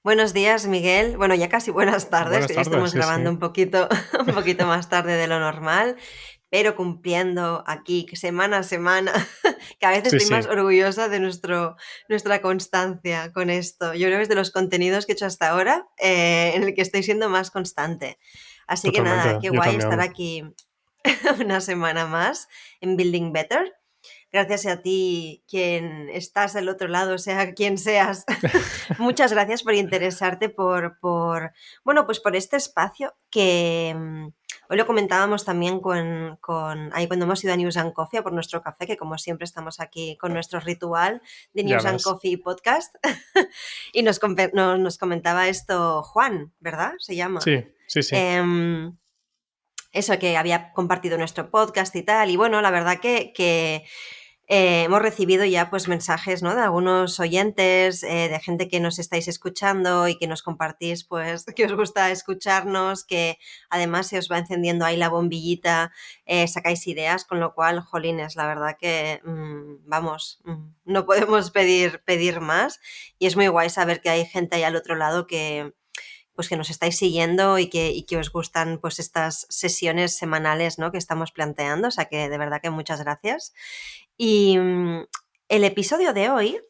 Buenos días, Miguel. Bueno, ya casi buenas tardes, Buenas que ya tardes, estamos sí, sí. grabando un poquito, un poquito más tarde de lo normal, pero cumpliendo aquí semana a semana. Cada vez Sí, estoy más sí, orgullosa de nuestra constancia con esto. Yo creo que es de los contenidos que he hecho hasta ahora en el que estoy siendo más constante. Así que nada, totalmente. qué Yo guay estar también. aquí una semana más en Building Better. Gracias a ti, quien estás al otro lado, sea quien seas. Muchas gracias por interesarte bueno, pues por este espacio que hoy lo comentábamos también ahí cuando hemos ido a News and Coffee, a por nuestro café, que como siempre estamos aquí con nuestro ritual de Ya News and ves. Coffee podcast. Y nos comentaba esto Juan, ¿verdad? Se llama. Sí, sí, sí. Em, Eso, que había compartido nuestro podcast y tal. Y bueno, la verdad que hemos recibido ya pues mensajes, ¿no?, de algunos oyentes, de gente que nos estáis escuchando y que nos compartís pues que os gusta escucharnos, que además se os va encendiendo ahí la bombillita, sacáis ideas, con lo cual, jolines, la verdad que vamos, no podemos pedir más, y es muy guay saber que hay gente ahí al otro lado que pues que nos estáis siguiendo y que os gustan pues estas sesiones semanales, ¿no?, que estamos planteando, o sea que de verdad que muchas gracias. Y el episodio de hoy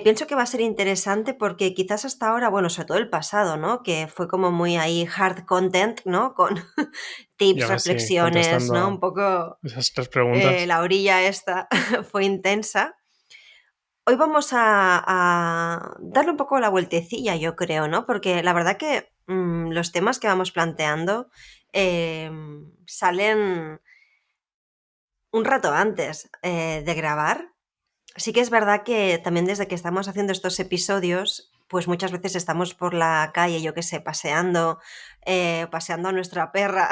pienso que va a ser interesante porque quizás hasta ahora, bueno, sobre todo el pasado, ¿no?, que fue como muy ahí hard content, ¿no?, con tips, Ya ves, sí, reflexiones, contestando ¿no?, un poco esas tres preguntas. la orilla esta fue intensa. Hoy vamos a darle un poco la vueltecilla, yo creo, ¿no? Porque la verdad que los temas que vamos planteando salen un rato antes de grabar. Sí que es verdad que también desde que estamos haciendo estos episodios, pues muchas veces estamos por la calle, yo qué sé, paseando a nuestra perra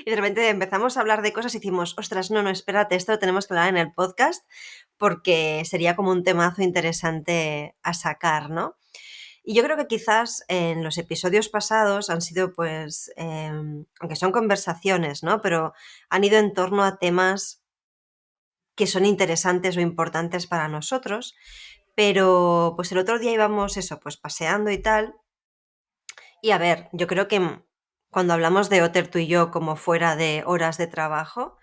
y de repente empezamos a hablar de cosas y decimos, ostras, no, espérate, esto lo tenemos que hablar en el podcast porque sería como un temazo interesante a sacar, ¿no? Y yo creo que quizás en los episodios pasados han sido pues, aunque son conversaciones, ¿no?, pero han ido en torno a temas que son interesantes o importantes para nosotros, pero pues el otro día íbamos eso, pues paseando y tal, y a ver, yo creo que cuando hablamos de Otter tú y yo como fuera de horas de trabajo,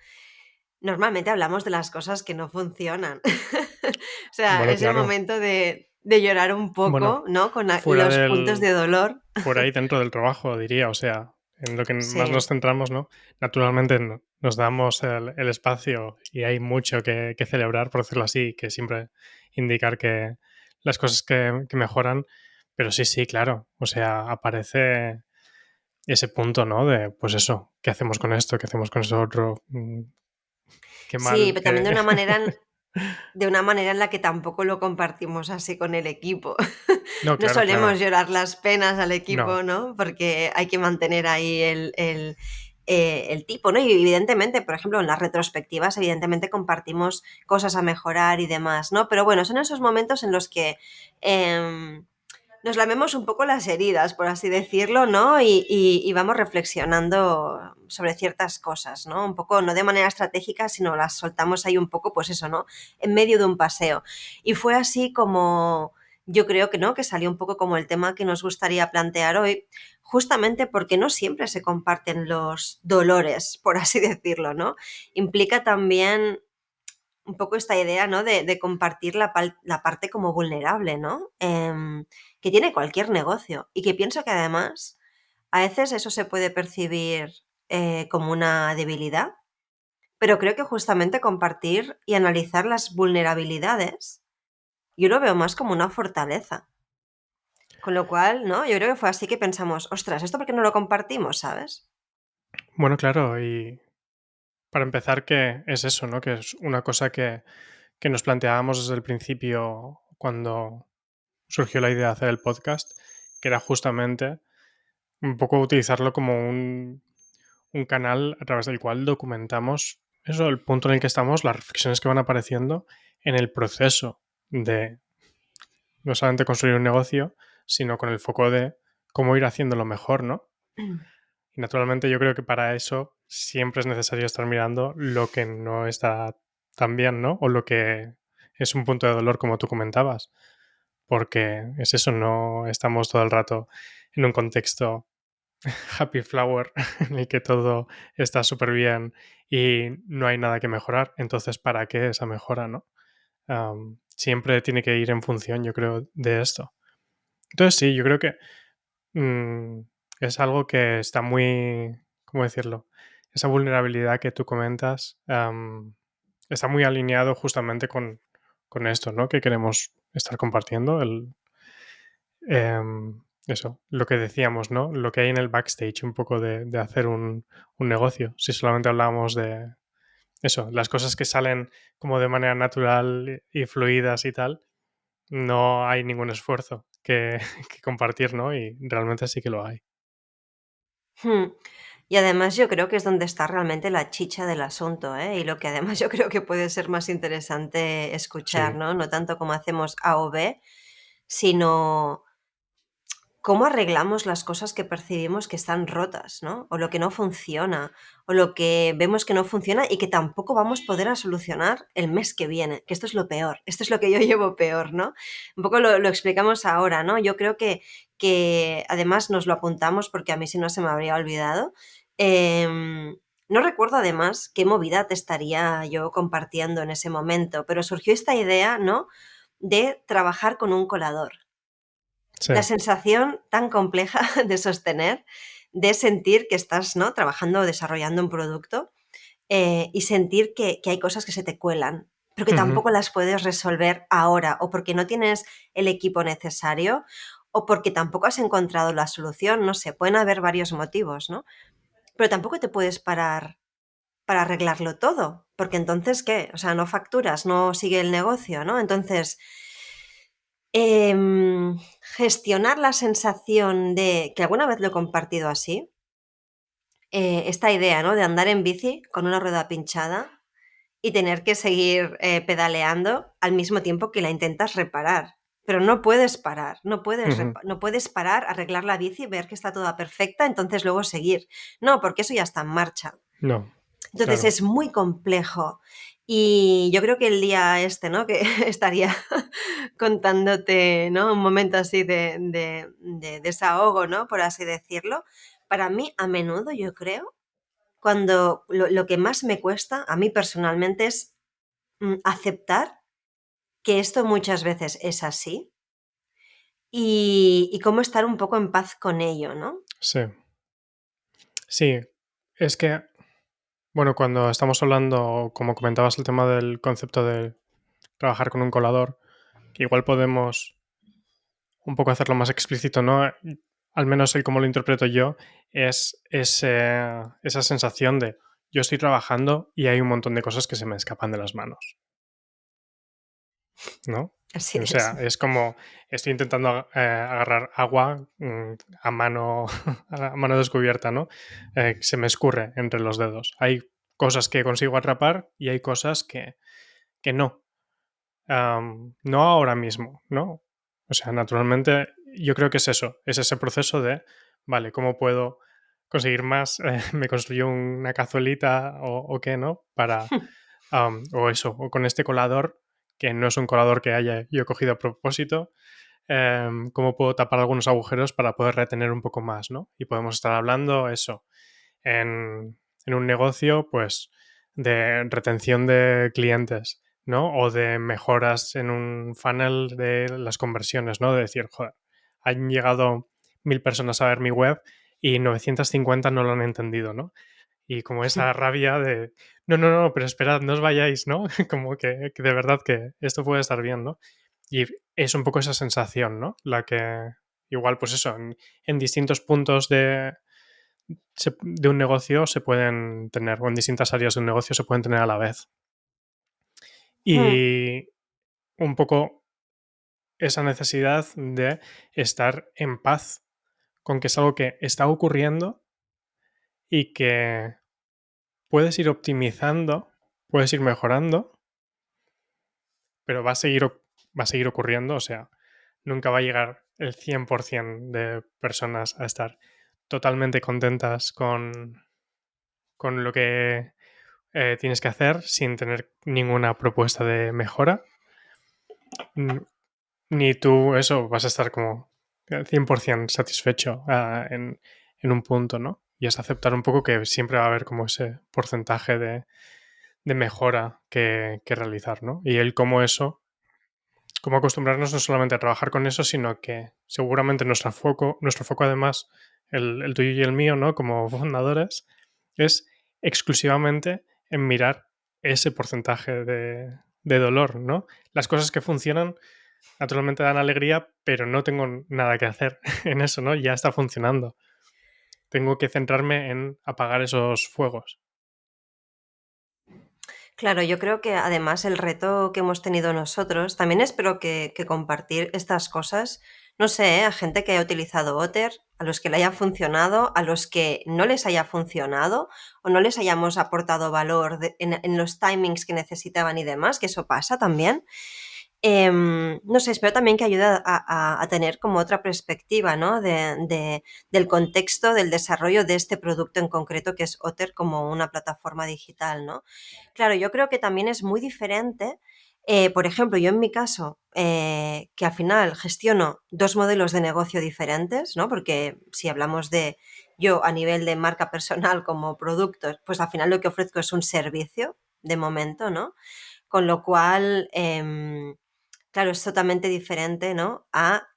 normalmente hablamos de las cosas que no funcionan. O sea, Bueno, es el claro. momento de llorar un Bueno, poco, ¿no?, con fuera los puntos del... de dolor. Fuera y dentro del trabajo, diría. O sea, en lo que más Sí. nos centramos, ¿no? Naturalmente nos damos el espacio y hay mucho que celebrar, por decirlo así, que siempre indicar que las cosas que mejoran. Pero sí, sí, claro. O sea, aparece ese punto, ¿no? De, pues eso, ¿qué hacemos con esto? ¿Qué hacemos con eso otro? Qué Sí, mal pero también que... de una manera en la que tampoco lo compartimos así con el equipo. No, No claro, solemos claro. llorar las penas al No, equipo, ¿no? Porque hay que mantener ahí el tipo, ¿no? Y evidentemente, por ejemplo, en las retrospectivas, evidentemente compartimos cosas a mejorar y demás, ¿no? Pero bueno, son esos momentos en los que nos lamemos un poco las heridas, por así decirlo, ¿no? Y vamos reflexionando sobre ciertas cosas, ¿no? Un poco, no de manera estratégica, sino las soltamos ahí un poco, pues eso, ¿no?, en medio de un paseo. Y fue así como yo creo que, ¿no?, que salió un poco como el tema que nos gustaría plantear hoy, justamente porque no siempre se comparten los dolores, por así decirlo, ¿no? Implica también un poco esta idea, ¿no?, de compartir la parte como vulnerable, ¿no? Que tiene cualquier negocio y que pienso que además a veces eso se puede percibir como una debilidad, pero creo que justamente compartir y analizar las vulnerabilidades yo lo veo más como una fortaleza. Con lo cual, ¿no? Yo creo que fue así que pensamos, ostras, ¿esto por qué no lo compartimos, sabes? bueno, claro, y para empezar, que es eso, ¿no? Que es una cosa que nos planteábamos desde el principio cuando surgió la idea de hacer el podcast, que era justamente un poco utilizarlo como un canal a través del cual documentamos eso, el punto en el que estamos, las reflexiones que van apareciendo en el proceso de no solamente construir un negocio, sino con el foco de cómo ir haciéndolo mejor, ¿no? Y naturalmente yo creo que para eso siempre es necesario estar mirando lo que no está tan bien, ¿no? O lo que es un punto de dolor, como tú comentabas. porque es eso, no estamos todo el rato en un contexto happy flower en el que todo está súper bien y no hay nada que mejorar. Entonces, ¿para qué esa mejora, no? Siempre tiene que ir en función, yo creo, de esto. Entonces, sí, yo creo que mm, es algo que está muy, ¿cómo decirlo? Esa vulnerabilidad que tú comentas está muy alineado justamente con esto, ¿no? Que queremos estar compartiendo, eso, lo que decíamos, ¿no? Lo que hay en el backstage, un poco de hacer un negocio. Si solamente hablábamos de eso, las cosas que salen como de manera natural y fluidas y tal, no hay ningún esfuerzo que, que compartir, ¿no? Y realmente sí que lo hay. Hmm. Y además yo creo que es donde está realmente la chicha del asunto, ¿eh? Y lo que además yo creo que puede ser más interesante escuchar, Sí. ¿no? No tanto como hacemos A o B, sino cómo arreglamos las cosas que percibimos que están rotas, ¿no? O lo que no funciona, o lo que vemos que no funciona y que tampoco vamos a poder a solucionar el mes que viene, que esto es lo peor, esto es lo que yo llevo peor, ¿no? Un poco lo explicamos ahora, ¿no? Yo creo que además nos lo apuntamos porque a mí si no se me habría olvidado. No recuerdo además qué movida te estaría yo compartiendo en ese momento, pero surgió esta idea, ¿no? De trabajar con un colador. Sí. La sensación tan compleja de sostener, de sentir que estás, ¿no? Trabajando o desarrollando un producto y sentir que hay cosas que se te cuelan, pero que Ujú. tampoco las puedes resolver ahora, o porque no tienes el equipo necesario, o porque tampoco has encontrado la solución, no sé, pueden haber varios motivos, ¿no? Pero tampoco te puedes parar para arreglarlo todo, porque entonces, ¿qué? O sea, no facturas, no sigue el negocio, ¿no? Entonces, gestionar la sensación de, que alguna vez lo he compartido así, esta idea, ¿no? De andar en bici con una rueda pinchada y tener que seguir pedaleando al mismo tiempo que la intentas reparar. Pero no puedes parar, Ujú. no puedes parar, arreglar la bici, ver que está toda perfecta, entonces luego seguir. No, porque eso ya está en marcha. No, Entonces claro. es muy complejo. Y yo creo que el día este, ¿no? Que estaría contándote, ¿no? Un momento así de desahogo, ¿no? Por así decirlo. Para mí, a menudo, yo creo, cuando lo que más me cuesta, a mí personalmente, es aceptar que esto muchas veces es así y cómo estar un poco en paz con ello, ¿no? Sí. Sí. Es que, bueno, cuando estamos hablando, como comentabas, el tema del concepto de trabajar con un colador, que igual podemos un poco hacerlo más explícito, ¿no? Al menos el como lo interpreto yo, es esa sensación de yo estoy trabajando y hay un montón de cosas que se me escapan de las manos, ¿no? Así O es. sea, es como estoy intentando agarrar agua a mano, a mano descubierta, ¿no? Se me escurre entre los dedos. Hay cosas que consigo atrapar y hay cosas que no. No ahora mismo, ¿no? O sea, naturalmente yo creo que es eso, es ese proceso de, vale, ¿cómo puedo conseguir más? Me construyo una cazuelita o qué, ¿no? Para, o eso, o con este colador, que no es un colador que haya yo cogido a propósito, cómo puedo tapar algunos agujeros para poder retener un poco más, ¿no? Y podemos estar hablando eso en un negocio, pues, de retención de clientes, ¿no? O de mejoras en un funnel de las conversiones, ¿no? De decir, joder, han llegado 1000 personas a ver mi web y 950 no lo han entendido, ¿no? Y como esa rabia de, no, no, no, pero esperad, no os vayáis, ¿no? Como que de verdad que esto puede estar bien, ¿no? Y es un poco esa sensación, ¿no? La que igual, pues eso, en distintos puntos de un negocio se pueden tener, o en distintas áreas de un negocio se pueden tener a la vez. Y un poco esa necesidad de estar en paz con que es algo que está ocurriendo y que puedes ir optimizando, puedes ir mejorando, pero va a seguir ocurriendo, o sea, nunca va a llegar el 100% de personas a estar totalmente contentas con lo que tienes que hacer sin tener ninguna propuesta de mejora. ni tú eso vas a estar como 100% satisfecho en un punto, ¿no? Y es aceptar un poco que siempre va a haber como ese porcentaje de mejora que realizar, ¿no? Y el cómo eso, cómo acostumbrarnos no solamente a trabajar con eso, sino que seguramente nuestro foco además, el tuyo y el mío, ¿no? Como fundadores, es exclusivamente en mirar ese porcentaje de dolor, ¿no? Las cosas que funcionan naturalmente dan alegría, pero no tengo nada que hacer en eso, ¿no? Ya está funcionando. Tengo que centrarme en apagar esos fuegos. Claro, yo creo que además el reto que hemos tenido nosotros, también espero que compartir estas cosas, no sé, a gente que haya utilizado Otter, a los que le haya funcionado, a los que no les haya funcionado o no les hayamos aportado valor en los timings que necesitaban y demás, que eso pasa también. No sé, espero también que ayude a tener como otra perspectiva, ¿no? Del contexto del desarrollo de este producto en concreto, que es Otter como una plataforma digital, ¿no? Claro, yo creo que también es muy diferente. Por ejemplo, yo en mi caso, que al final gestiono dos modelos de negocio diferentes, ¿no? Porque si hablamos de yo a nivel de marca personal como producto, pues al final lo que ofrezco es un servicio de momento, ¿no? Con lo cual, claro, es totalmente diferente, ¿no? A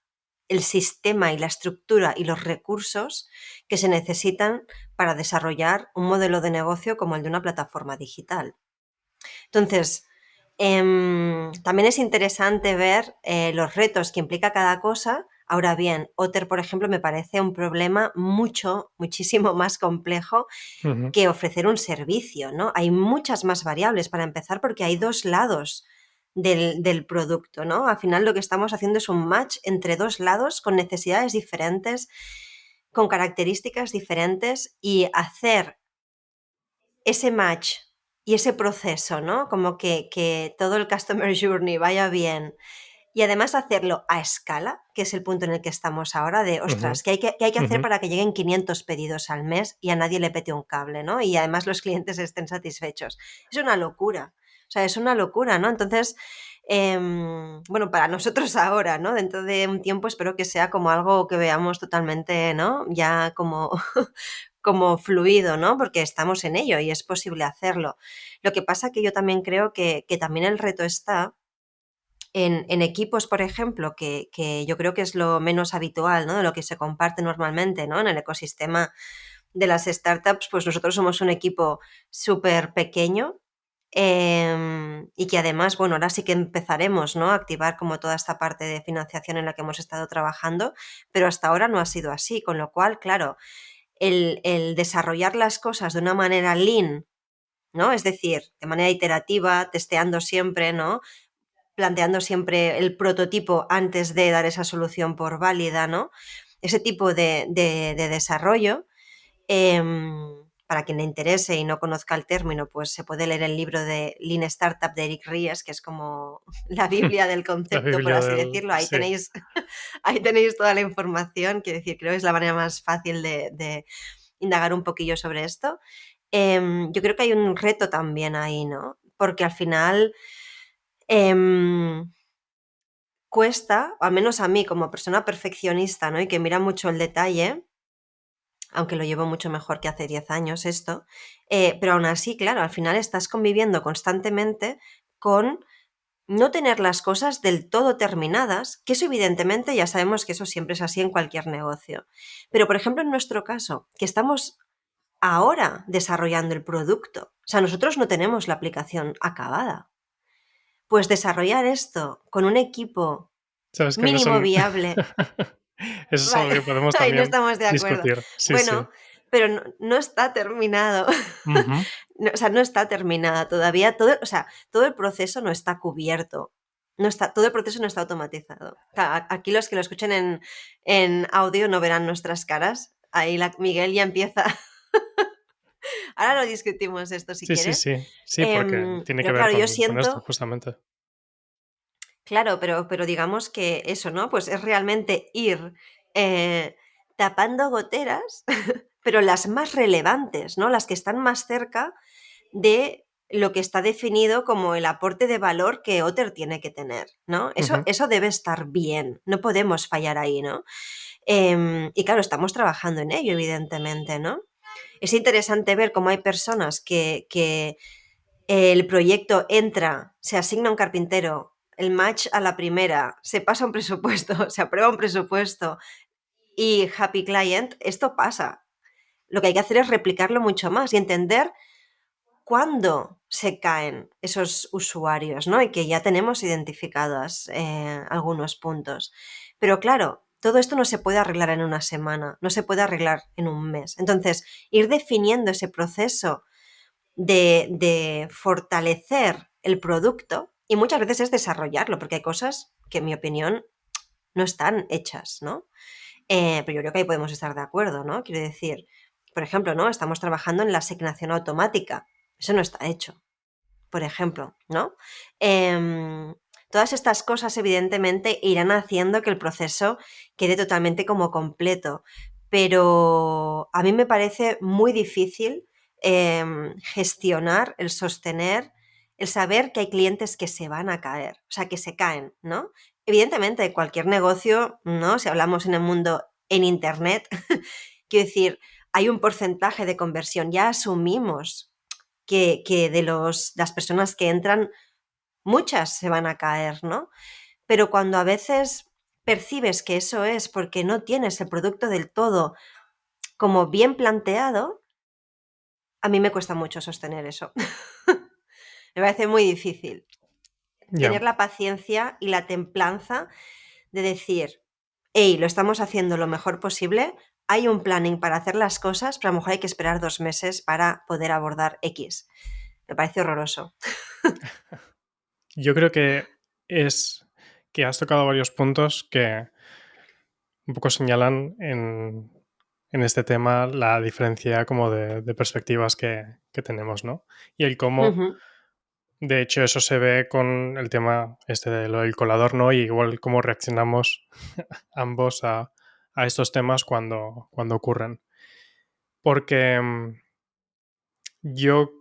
el sistema y la estructura y los recursos que se necesitan para desarrollar un modelo de negocio como el de una plataforma digital. Entonces, también es interesante ver los retos que implica cada cosa. Ahora bien, Otter, por ejemplo, me parece un problema muchísimo más complejo Ujú. que ofrecer un servicio, ¿no? Hay muchas más variables para empezar porque hay dos lados del producto, ¿no? Al final lo que estamos haciendo es un match entre dos lados con necesidades diferentes, con características diferentes y hacer ese match y ese proceso, ¿no? Como que todo el customer journey vaya bien y además hacerlo a escala, que es el punto en el que estamos ahora, de, Ujú. ostras, ¿qué hay que hacer Ujú. para que lleguen 500 pedidos al mes y a nadie le pete un cable, ¿no? Y además los clientes estén satisfechos. Es una locura. O sea, es una locura, ¿no? Entonces, bueno, para nosotros ahora, ¿no? Dentro de un tiempo espero que sea como algo que veamos totalmente, ¿no? Ya como, como fluido, ¿no? Porque estamos en ello y es posible hacerlo. Lo que pasa que yo también creo que también el reto está en equipos, por ejemplo, que yo creo que es lo menos habitual, ¿no? De lo que se comparte normalmente, ¿no? En el ecosistema de las startups, pues nosotros somos un equipo súper pequeño, y que además, bueno, ahora sí que empezaremos, ¿no? A activar como toda esta parte de financiación en la que hemos estado trabajando, pero hasta ahora no ha sido así, con lo cual, claro, el desarrollar las cosas de una manera lean, ¿no? Es decir, de manera iterativa, testeando siempre, ¿no? Planteando siempre el prototipo antes de dar esa solución por válida, ¿no? Ese tipo de desarrollo, para quien le interese y no conozca el término, pues se puede leer el libro de Lean Startup de Eric Ries, que es como la Biblia del La concepto, por Biblia así del... decirlo. Ahí Sí. tenéis, ahí tenéis toda la información, quiero decir, creo que es la manera más fácil de indagar un poquillo sobre esto. Yo creo que hay un reto también ahí, ¿no? Porque al final cuesta, o al menos a mí como persona perfeccionista, ¿no? Y que mira mucho el detalle, aunque lo llevo mucho mejor que hace 10 años esto, pero aún así, claro, al final estás conviviendo constantemente con no tener las cosas del todo terminadas, que eso evidentemente ya sabemos que eso siempre es así en cualquier negocio. Pero, por ejemplo, en nuestro caso, que estamos ahora desarrollando el producto, o sea, nosotros no tenemos la aplicación acabada. Pues desarrollar esto con un equipo Sabes que no mínimo son... viable. Eso es algo Vale, que podemos ahí no también estamos de acuerdo. discutir. Sí, sí. Bueno, pero no está terminado. Ujú. No, o sea, no está terminada todavía. Todo, o sea, todo el proceso no está cubierto. No está, todo el proceso no está automatizado. Aquí los que lo escuchen en audio no verán nuestras caras. Ahí Miguel ya empieza. Ahora lo discutimos esto si Sí, sí, quieres. sí. Sí, porque tiene que Pero ver claro, yo con esto, siento. justamente. Claro, pero digamos que eso, ¿no? Pues es realmente ir eh, tapando goteras, pero las más relevantes, ¿no? Las que están más cerca de lo que está definido como el aporte de valor que Otter tiene que tener, ¿no? Eso, Ujú. eso debe estar bien, no podemos fallar ahí, ¿no? Y claro, estamos trabajando en ello, evidentemente, ¿no? Es interesante ver cómo hay personas que el proyecto entra, se asigna un carpintero, el match a la primera, se pasa un presupuesto, se aprueba un presupuesto y happy client, esto pasa. Lo que hay que hacer es replicarlo mucho más y entender cuándo se caen esos usuarios, ¿no? Y que ya tenemos identificados algunos puntos. Pero claro, todo esto no se puede arreglar en una semana, no se puede arreglar en un mes. Entonces, ir definiendo ese proceso de fortalecer el producto y muchas veces es desarrollarlo, porque hay cosas que, en mi opinión, no están hechas, ¿no? Pero yo creo que ahí podemos estar de acuerdo, ¿no? Quiero decir, por ejemplo, ¿no? Estamos trabajando en la asignación automática. Eso no está hecho, por ejemplo, ¿no? Todas estas cosas, evidentemente, irán haciendo que el proceso quede totalmente como completo. Pero a mí me parece muy difícil gestionar, el sostener, el saber que hay clientes que se van a caer, o sea, que se caen, ¿no? Evidentemente, cualquier negocio, ¿no? Si hablamos en el mundo en Internet, quiero decir, hay un porcentaje de conversión, ya asumimos que de las personas que entran, muchas se van a caer, ¿no? Pero cuando a veces percibes que eso es porque no tienes el producto del todo como bien planteado, a mí me cuesta mucho sostener eso. Me parece muy difícil Ya. tener la paciencia y la templanza de decir, hey, lo estamos haciendo lo mejor posible, hay un planning para hacer las cosas, pero a lo mejor hay que esperar 2 meses para poder abordar X. Me parece horroroso. Yo creo que has tocado varios puntos que un poco señalan en este tema la diferencia como de perspectivas que tenemos, ¿no? Y el cómo, Ujú. de hecho, eso se ve con el tema este de lo del colador, ¿no? Y igual cómo reaccionamos ambos a estos temas cuando ocurren. Porque yo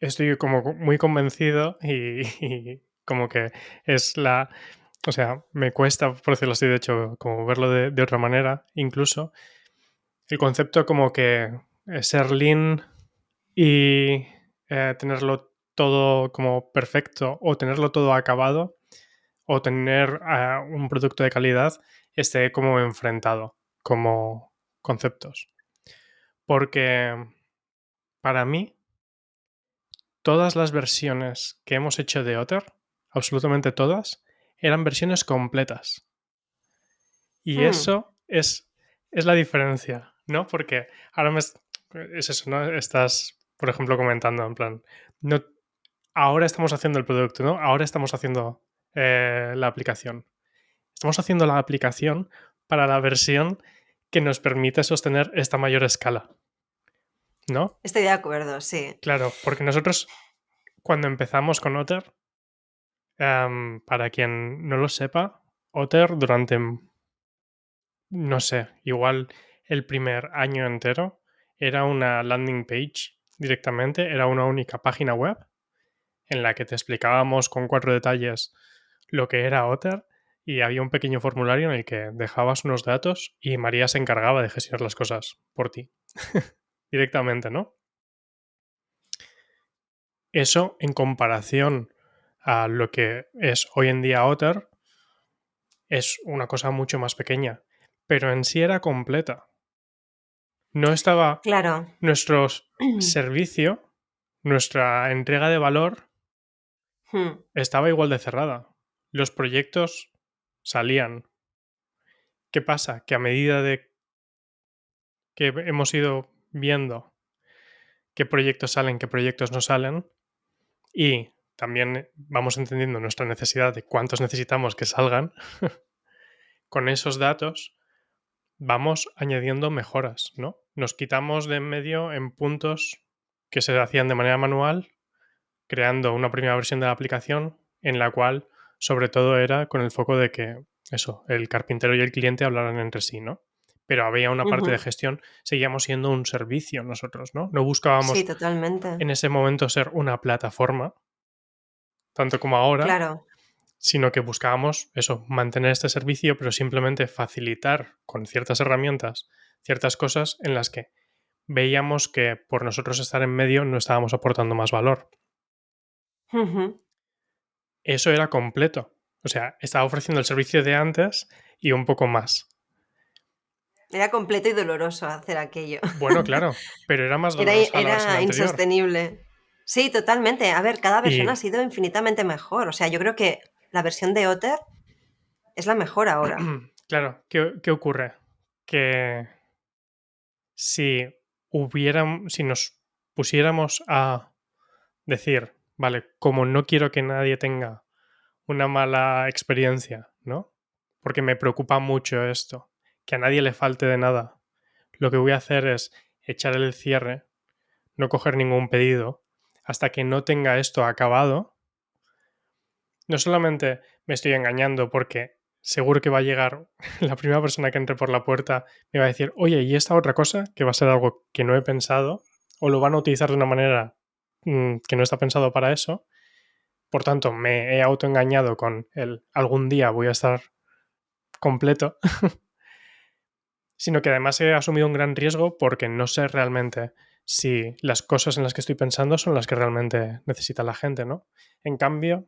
estoy como muy convencido y como que es la... O sea, me cuesta, por decirlo así, de hecho, como verlo de otra manera, incluso, el concepto como que ser lean y tenerlo todo como perfecto o tenerlo todo acabado o tener un producto de calidad esté como enfrentado como conceptos. Porque para mí, todas las versiones que hemos hecho de Otter, absolutamente todas, eran versiones completas. Y Mm. eso es la diferencia, ¿no? Porque ahora es eso, ¿no? Estás, por ejemplo, comentando en plan, no, ahora estamos haciendo el producto, ¿no? Ahora estamos haciendo la aplicación. Estamos haciendo la aplicación para la versión que nos permite sostener esta mayor escala, ¿no? Estoy de acuerdo, sí. Claro, porque nosotros cuando empezamos con Otter, para quien no lo sepa, Otter durante, no sé, igual el primer año entero era una landing page directamente, era una única página web en la que te explicábamos con 4 detalles lo que era Otter y había un pequeño formulario en el que dejabas unos datos y María se encargaba de gestionar las cosas por ti directamente, ¿no? Eso en comparación a lo que es hoy en día Otter es una cosa mucho más pequeña, pero en sí era completa. No estaba Claro. nuestro servicio, nuestra entrega de valor Hmm. estaba igual de cerrada. Los proyectos salían. ¿Qué pasa? Que a medida de que hemos ido viendo qué proyectos salen, qué proyectos no salen, y también vamos entendiendo nuestra necesidad de cuántos necesitamos que salgan, con esos datos vamos añadiendo mejoras, ¿no? Nos quitamos de en medio en puntos que se hacían de manera manual, creando una primera versión de la aplicación en la cual sobre todo era con el foco de que eso, el carpintero y el cliente hablaran entre sí, ¿no? pero había una parte de Ujú. gestión, seguíamos siendo un servicio nosotros, ¿no? No Sí, buscábamos totalmente. en ese momento ser una plataforma, tanto como ahora, Claro. sino que buscábamos eso, mantener este servicio, pero simplemente facilitar con ciertas herramientas ciertas cosas en las que veíamos que por nosotros estar en medio no estábamos aportando más valor. Ujú. Eso era completo. O sea, estaba ofreciendo el servicio de antes y un poco más. Era completo y doloroso hacer aquello. Bueno, claro, pero era más Era dolorosa la versión era anterior. insostenible. Sí, totalmente. A ver, cada versión ha Y sido infinitamente mejor. O sea, yo creo que la versión de Otter es la mejor ahora. claro, ¿qué ocurre? Que si si nos pusiéramos a decir, vale, como no quiero que nadie tenga una mala experiencia, ¿no? Porque me preocupa mucho esto, que a nadie le falte de nada. Lo que voy a hacer es echar el cierre, no coger ningún pedido, hasta que no tenga esto acabado. No solamente me estoy engañando porque seguro que va a llegar la primera persona que entre por la puerta me va a decir, oye, ¿y esta otra cosa? Que va a ser algo que no he pensado, o lo van a utilizar de una manera que no está pensado para eso. Por tanto, me he autoengañado con el algún día voy a estar completo, sino que además he asumido un gran riesgo porque no sé realmente si las cosas en las que estoy pensando son las que realmente necesita la gente, ¿no? En cambio,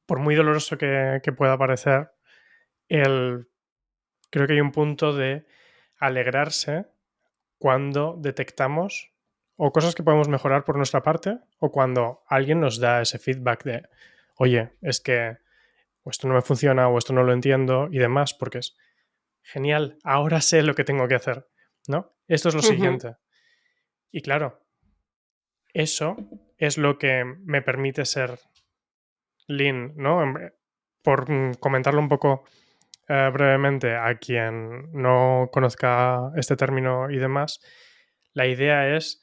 por muy doloroso que pueda parecer, el, creo que hay un punto de alegrarse cuando detectamos o cosas que podemos mejorar por nuestra parte o cuando alguien nos da ese feedback de, oye, es que o esto no me funciona o esto no lo entiendo y demás, porque es genial, ahora sé lo que tengo que hacer, ¿no? Esto es lo Ujú. siguiente. Y claro, eso es lo que me permite ser lean, ¿no? Por comentarlo un poco brevemente a quien no conozca este término y demás, la idea es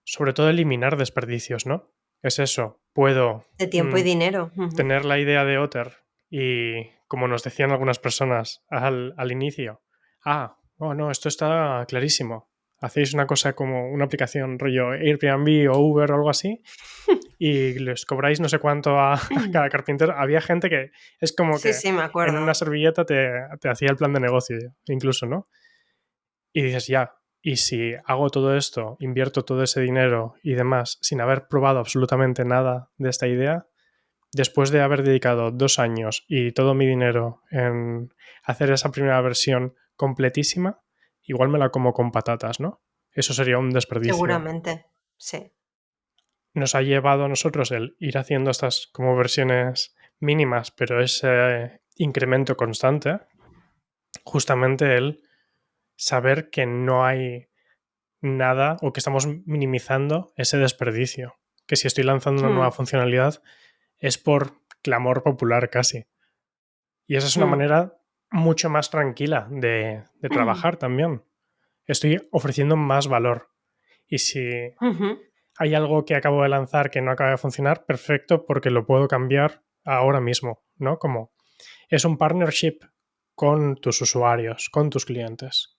sobre todo eliminar desperdicios, ¿no? Es eso, puedo De tiempo y dinero. Ujú. tener la idea de Otter y, como nos decían algunas personas al inicio, oh no, esto está clarísimo. Hacéis una cosa como una aplicación rollo Airbnb o Uber o algo así y les cobráis no sé cuánto a cada carpintero. Había gente que es como Sí, que sí, me en una acuerdo. servilleta te hacía el plan de negocio incluso, ¿no? Y dices, ya, y si hago todo esto, invierto todo ese dinero y demás sin haber probado absolutamente nada de esta idea, después de haber dedicado 2 años y todo mi dinero en hacer esa primera versión completísima, igual me la como con patatas, ¿no? Eso sería un desperdicio. Seguramente. Sí. Nos ha llevado a nosotros el ir haciendo estas como versiones mínimas, pero ese incremento constante, justamente el saber que no hay nada o que estamos minimizando ese desperdicio. Que si estoy lanzando una nueva Mm, funcionalidad es por clamor popular casi. Y esa es una mm. manera mucho más tranquila de trabajar también. Estoy ofreciendo más valor. Y si Ujú. hay algo que acabo de lanzar que no acaba de funcionar, perfecto, porque lo puedo cambiar ahora mismo, ¿no? Como es un partnership con tus usuarios, con tus clientes.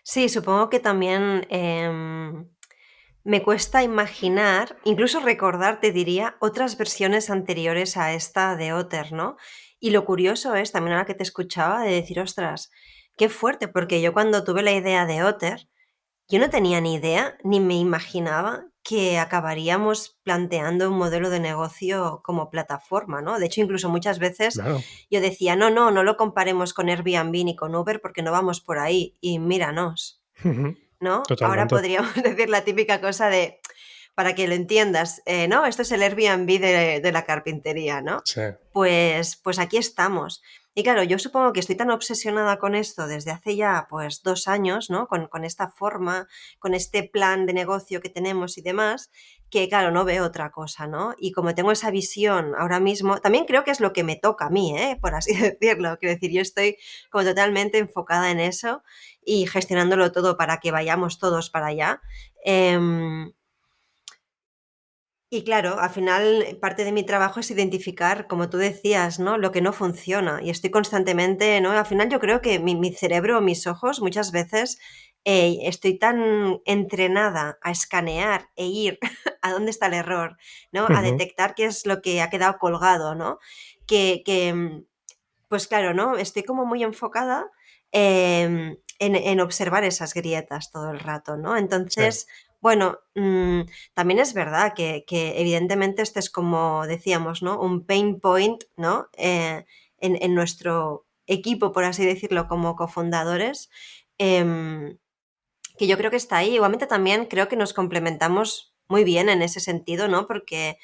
Sí, supongo que también, me cuesta imaginar, incluso recordar, te diría, otras versiones anteriores a esta de Otter, ¿no? Y lo curioso es, también ahora que te escuchaba, de decir: "Ostras, qué fuerte", porque yo cuando tuve la idea de Otter, yo no tenía ni idea, ni me imaginaba que acabaríamos planteando un modelo de negocio como plataforma, ¿no? De hecho, incluso muchas veces Claro, yo decía: "No, no, no lo comparemos con Airbnb ni con Uber porque no vamos por ahí", y míranos. ¿No? Ahora totalmente. podríamos decir la típica cosa de, para que lo entiendas, ¿no? Esto es el Airbnb de la carpintería, ¿no? Sí. Pues aquí estamos. Y claro, yo supongo que estoy tan obsesionada con esto desde hace ya, pues, 2 años, ¿no? Con esta forma, con este plan de negocio que tenemos y demás, que claro, no veo otra cosa, ¿no? Y como tengo esa visión ahora mismo, también creo que es lo que me toca a mí, por así decirlo. Quiero decir, yo estoy como totalmente enfocada en eso y gestionándolo todo para que vayamos todos para allá. Em, Y claro, al final parte de mi trabajo es identificar, como tú decías, ¿no? Lo que no funciona. Y estoy constantemente, ¿no? Al final yo creo que mi cerebro, mis ojos, muchas veces estoy tan entrenada a escanear e ir a dónde está el error, ¿no? A Ujú. detectar qué es lo que ha quedado colgado, ¿no? Que, pues claro, ¿no? Estoy como muy enfocada en observar esas grietas todo el rato, ¿no? Sí, Entonces, bueno, también es verdad que evidentemente este es como decíamos, ¿no? Un pain point, ¿no? En nuestro equipo, por así decirlo, como cofundadores, em, que yo creo que está ahí. Igualmente también creo que nos complementamos muy bien en ese sentido, ¿no? Porque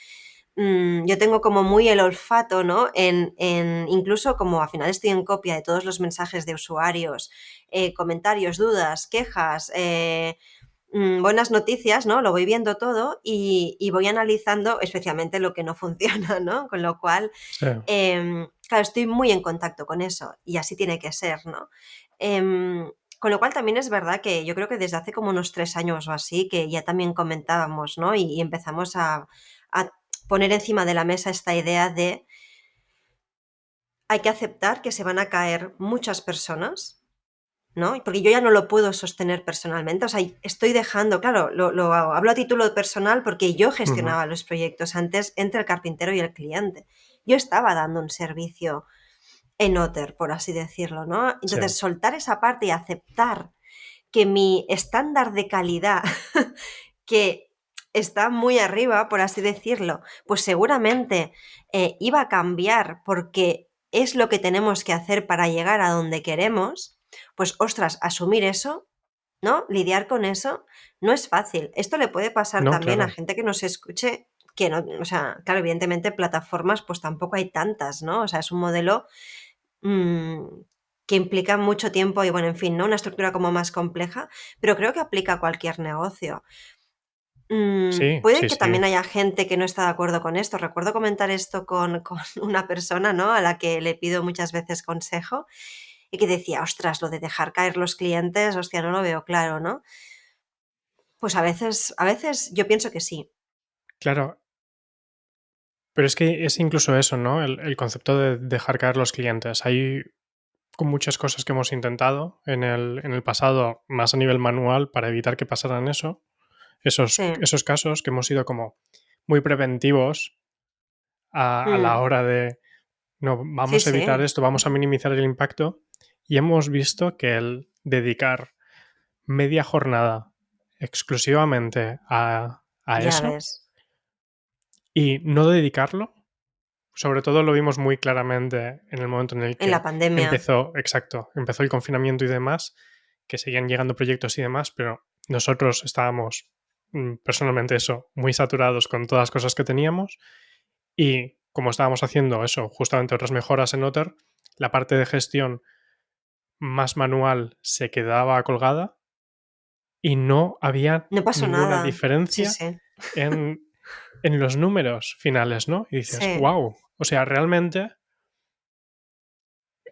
yo tengo como muy el olfato, ¿no? Incluso como al final estoy en copia de todos los mensajes de usuarios, comentarios, dudas, quejas, buenas noticias, ¿no? Lo voy viendo todo y voy analizando especialmente lo que no funciona, ¿no? Con lo cual, sí. claro, estoy muy en contacto con eso y así tiene que ser, ¿no? Con lo cual también es verdad que yo creo que desde hace como unos 3 años o así que ya también comentábamos, ¿no? Y empezamos a poner encima de la mesa esta idea de hay que aceptar que se van a caer muchas personas, ¿no? Porque yo ya no lo puedo sostener personalmente, o sea, estoy dejando, claro, lo hablo a título personal porque yo Ujú. gestionaba los proyectos antes entre el carpintero y el cliente. Yo estaba dando un servicio en Otter, por así decirlo, ¿no? Sí. Entonces, soltar esa parte y aceptar que mi estándar de calidad, que está muy arriba, por así decirlo, pues seguramente iba a cambiar porque es lo que tenemos que hacer para llegar a donde queremos, pues ostras, asumir eso, ¿no? Lidiar con eso no es fácil. Esto le puede pasar No, también a claro. gente que nos escuche, que no, o sea, claro, evidentemente plataformas pues tampoco hay tantas, ¿no? O sea, es un modelo mm, que implica mucho tiempo y bueno, en fin, ¿no? Una estructura como más compleja, pero creo que aplica a cualquier negocio. Sí, Puede sí, que sí. también haya gente que no está de acuerdo con esto. Recuerdo comentar esto con una persona, ¿no? A la que le pido muchas veces consejo y que decía, ostras, lo de dejar caer los clientes, hostia, no lo veo claro, ¿no? Pues a veces yo pienso que sí. Claro, pero es que es incluso eso, ¿no? El concepto de dejar caer los clientes. Hay con muchas cosas que hemos intentado en el pasado, más a nivel manual, para evitar que pasaran eso. Sí. Esos casos que hemos sido como muy preventivos a la Mm, hora de, no, sí, vamos a evitar sí, esto, vamos a minimizar el impacto. Y hemos visto que el dedicar media jornada exclusivamente a ya eso ves. y no dedicarlo, sobre todo lo vimos muy claramente en el momento en el En la que pandemia. empezó, exacto, empezó el confinamiento y demás, que seguían llegando proyectos y demás, pero nosotros estábamos personalmente eso, muy saturados con todas las cosas que teníamos y como estábamos haciendo eso, justamente otras mejoras en Otter, la parte de gestión más manual se quedaba colgada y no había No pasó ninguna nada. Sí, diferencia sí. en, en los números finales, ¿no? Y dices, Sí. wow, o sea, realmente,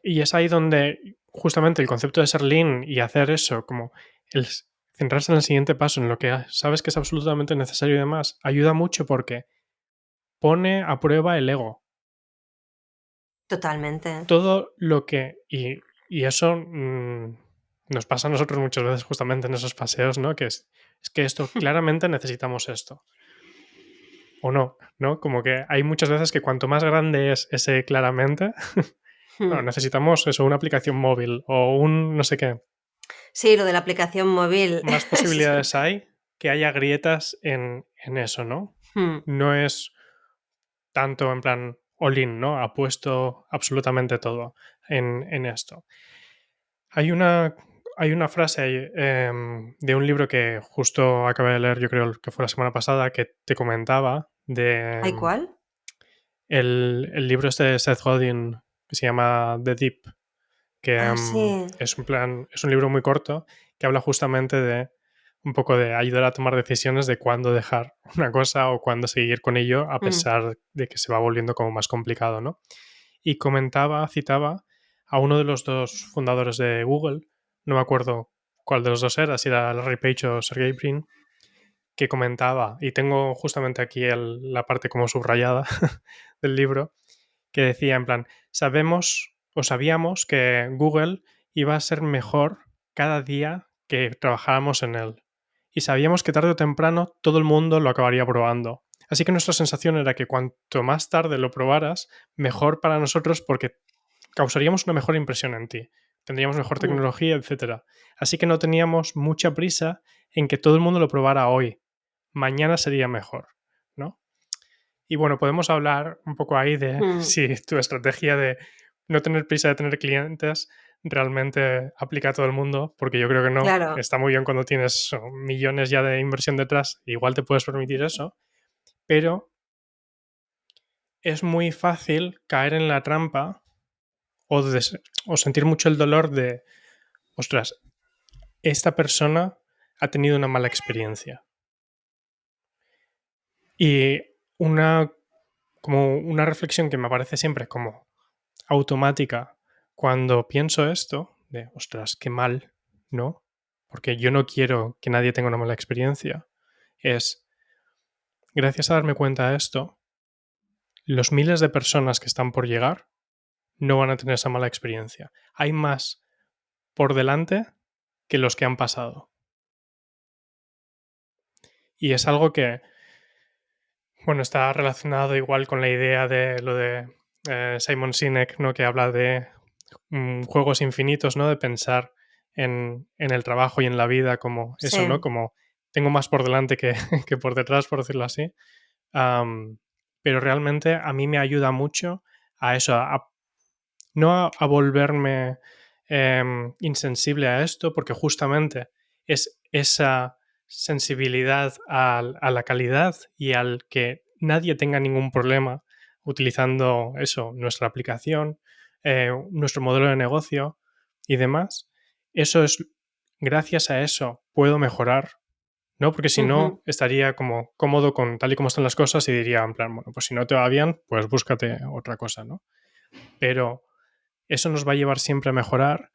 y es ahí donde justamente el concepto de ser lean y hacer eso, como el centrarse en el siguiente paso, en lo que sabes que es absolutamente necesario y demás, ayuda mucho porque pone a prueba el ego. Totalmente. Todo lo que, y eso nos pasa a nosotros muchas veces justamente en esos paseos, ¿no? Es que esto, claramente necesitamos esto. O no, ¿no? Como que hay muchas veces que cuanto más grande es ese claramente, no, necesitamos eso, una aplicación móvil o un no sé qué. Sí, lo de la aplicación móvil. Más Sí. posibilidades hay que haya grietas en eso, ¿no? No es tanto en plan all-in, ¿no? Apuesto absolutamente todo en esto. Hay una, hay una frase de un libro que justo acabé de leer, yo creo que fue la semana pasada, que te comentaba de ¿Hay cuál? el libro este de Seth Godin que se llama The Deep, que Ah, sí. es un plan, es un libro muy corto que habla justamente de un poco de ayudar a tomar decisiones de cuándo dejar una cosa o cuándo seguir con ello, a Mm, pesar de que se va volviendo como más complicado, ¿no? Y comentaba, citaba a uno de los dos fundadores de Google, no me acuerdo cuál de los dos era, si era Larry Page o Sergey Brin, que comentaba, y tengo justamente aquí la parte como subrayada del libro, que decía en plan, sabíamos que Google iba a ser mejor cada día que trabajáramos en él. Y sabíamos que tarde o temprano todo el mundo lo acabaría probando. Así que nuestra sensación era que cuanto más tarde lo probaras, mejor para nosotros porque causaríamos una mejor impresión en ti. Tendríamos mejor Mm, tecnología, etcétera. Así que no teníamos mucha prisa en que todo el mundo lo probara hoy. Mañana sería mejor, ¿no? Y bueno, podemos hablar un poco ahí de mm, si tu estrategia de no tener prisa de tener clientes realmente aplica a todo el mundo, porque yo creo que no. claro. Está muy bien cuando tienes millones ya de inversión detrás, igual te puedes permitir eso, pero es muy fácil caer en la trampa o sentir mucho el dolor de, ostras, esta persona ha tenido una mala experiencia. Y como una reflexión que me aparece siempre como automática cuando pienso esto, de, ostras, qué mal, ¿no? Porque yo no quiero que nadie tenga una mala experiencia, es, gracias a darme cuenta de esto, los miles de personas que están por llegar no van a tener esa mala experiencia. Hay más por delante que los que han pasado. Y es algo que, bueno, está relacionado igual con la idea de lo de Simon Sinek, ¿no? Que habla de juegos infinitos, ¿no? De pensar en el trabajo y en la vida como eso, ¿no? Sí. Como tengo más por delante que, que por detrás, por decirlo así. Am, pero realmente a mí me ayuda mucho a eso, no a volverme insensible a esto, porque justamente es esa sensibilidad a la calidad y al que nadie tenga ningún problema utilizando eso, nuestra aplicación, nuestro modelo de negocio y demás. Eso es, gracias a eso puedo mejorar, ¿no? Porque si no, Ujú, estaría como cómodo con tal y como están las cosas y diría, en plan, bueno, pues si no te va bien, pues búscate otra cosa, ¿no? Pero eso nos va a llevar siempre a mejorar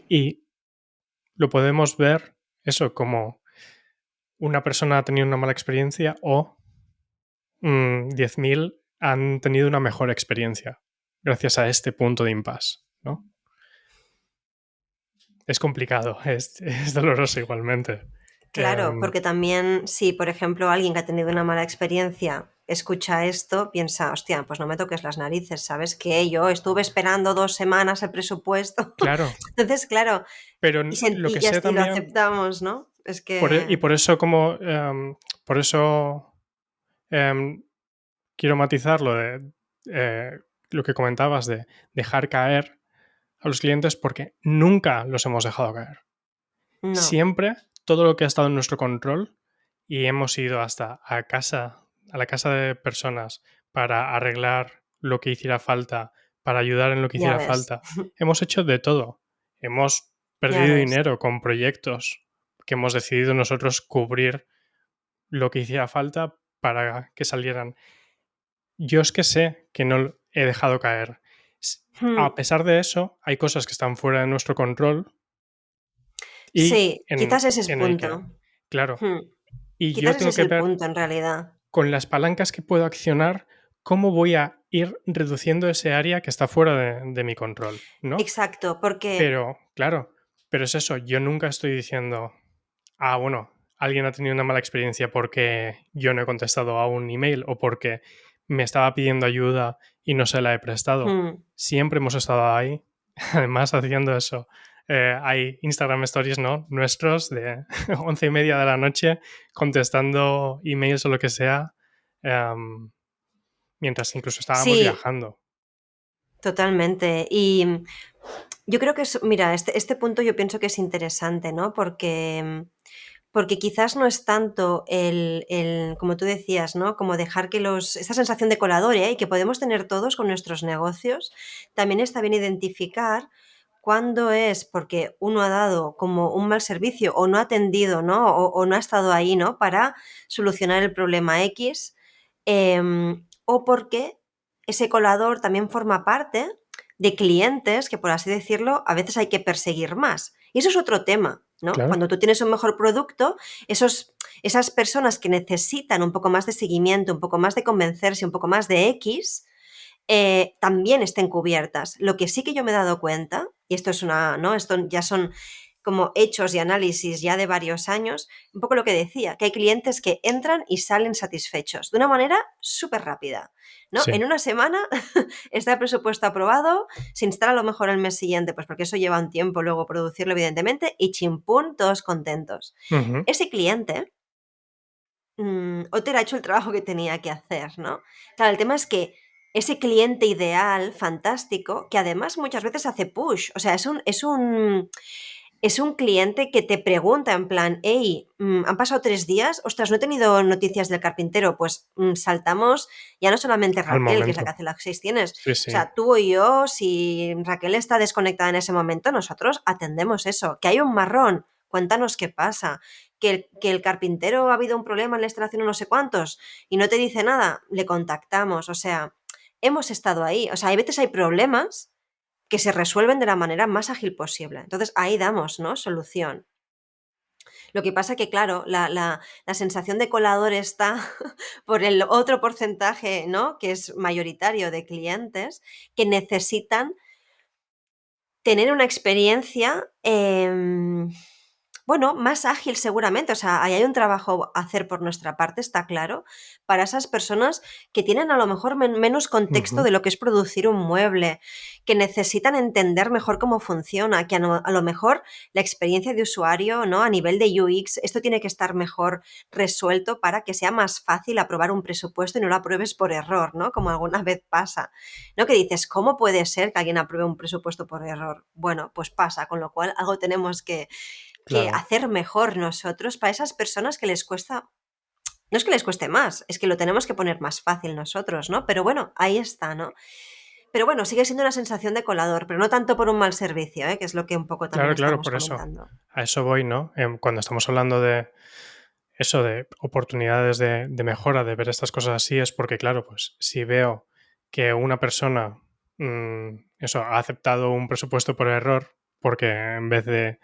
y lo podemos ver eso como una persona ha tenido una mala experiencia o 10.000 han tenido una mejor experiencia gracias a este punto de impasse, ¿no? Es complicado, es doloroso igualmente. claro, porque también si, por ejemplo, alguien que ha tenido una mala experiencia escucha esto, piensa, hostia, pues no me toques las narices, ¿sabes qué? Yo estuve esperando 2 semanas el presupuesto. Claro, Entonces, claro, pero y, lo que y sé así lo también, aceptamos, ¿no? Es y que, por eso como, por eso quiero matizar eh, lo que comentabas de dejar caer a los clientes porque nunca los hemos dejado caer. no, Siempre todo lo que ha estado en nuestro control y hemos ido hasta a la casa de personas para arreglar lo que hiciera falta, para ayudar en lo que ya hiciera ves, falta. Hemos hecho de todo. Hemos ya perdido ves. dinero con proyectos que hemos decidido nosotros cubrir lo que hiciera falta para que salieran. Yo es que sé que no he dejado caer. A Hmm, pesar de eso, hay cosas que están fuera de nuestro control y sí, quizás ese es en el que, punto. claro, Hmm, y yo quizás ese tengo es que el ver punto en realidad. con las palancas que puedo accionar cómo voy a ir reduciendo ese área que está fuera de mi control, ¿no? Exacto, porque Pero, claro, pero es eso, yo nunca estoy diciendo, ah, bueno, alguien ha tenido una mala experiencia porque yo no he contestado a un email o porque me estaba pidiendo ayuda y no se la he prestado. hmm, Siempre hemos estado ahí, además haciendo eso. Hay Instagram Stories, ¿no? Nuestros de 11:30 de la noche contestando emails o lo que sea, em, mientras incluso estábamos sí, viajando. totalmente. Y yo creo que es, mira, este punto yo pienso que es interesante, ¿no? Porque quizás no es tanto como tú decías, ¿no? Como dejar que esa sensación de colador, ¿eh? Y que podemos tener todos con nuestros negocios, también está bien identificar cuándo es porque uno ha dado como un mal servicio o no ha atendido, ¿no? O no ha estado ahí, ¿no? Para solucionar el problema X, o porque ese colador también forma parte de clientes que, por así decirlo, a veces hay que perseguir más. Y eso es otro tema. ¿no? Claro. Cuando tú tienes un mejor producto, esas personas que necesitan un poco más de seguimiento, un poco más de convencerse, un poco más de X, también estén cubiertas. Lo que sí que yo me he dado cuenta, y esto es ¿no? Esto ya son como hechos y análisis ya de varios años, un poco lo que decía, que hay clientes que entran y salen satisfechos de una manera súper rápida, ¿no? Sí. En una semana está el presupuesto aprobado, se instala a lo mejor el mes siguiente, pues porque eso lleva un tiempo luego producirlo, evidentemente, y chimpún, todos contentos. Ujú. Ese cliente, Otter ha hecho el trabajo que tenía que hacer, ¿no? Claro, el tema es que ese cliente ideal, fantástico, que además muchas veces hace push, o sea, es un cliente que te pregunta en plan, hey, han pasado 3 días, ostras, no he tenido noticias del carpintero, pues saltamos, ya no solamente Al Raquel, que es la que momento. hace las 6 tienes, Sí, o sí. sea, tú y yo, si Raquel está desconectada en ese momento, nosotros atendemos eso, que hay un marrón, cuéntanos qué pasa, que el carpintero ha habido un problema en la instalación o no sé cuántos y no te dice nada, le contactamos, o sea, hemos estado ahí, o sea, hay veces hay problemas que se resuelven de la manera más ágil posible. Entonces, ahí damos, ¿no? Solución. Lo que pasa que, claro, la sensación de colador está por el otro porcentaje, ¿no? Que es mayoritario de clientes que necesitan tener una experiencia, bueno, más ágil seguramente, o sea, ahí hay un trabajo a hacer por nuestra parte, está claro, para esas personas que tienen a lo mejor menos contexto Ujú. de lo que es producir un mueble, que necesitan entender mejor cómo funciona, que a lo mejor la experiencia de usuario, ¿no? A nivel de UX, esto tiene que estar mejor resuelto para que sea más fácil aprobar un presupuesto y no lo apruebes por error, ¿no? Como alguna vez pasa, ¿no? Que dices, ¿cómo puede ser que alguien apruebe un presupuesto por error? Bueno, pues pasa, con lo cual algo tenemos que Claro. hacer mejor nosotros para esas personas que les cuesta, no es que les cueste más, es que lo tenemos que poner más fácil nosotros, ¿no? Pero bueno, ahí está, ¿no? Pero bueno, sigue siendo una sensación de colador, pero no tanto por un mal servicio, ¿eh? Que es lo que un poco también Claro, claro, estamos por eso. comentando. A eso voy, ¿no? Cuando estamos hablando de eso, de oportunidades de mejora, de ver estas cosas así, es porque, claro, pues si veo que una persona, eso, ha aceptado un presupuesto por error, porque en vez de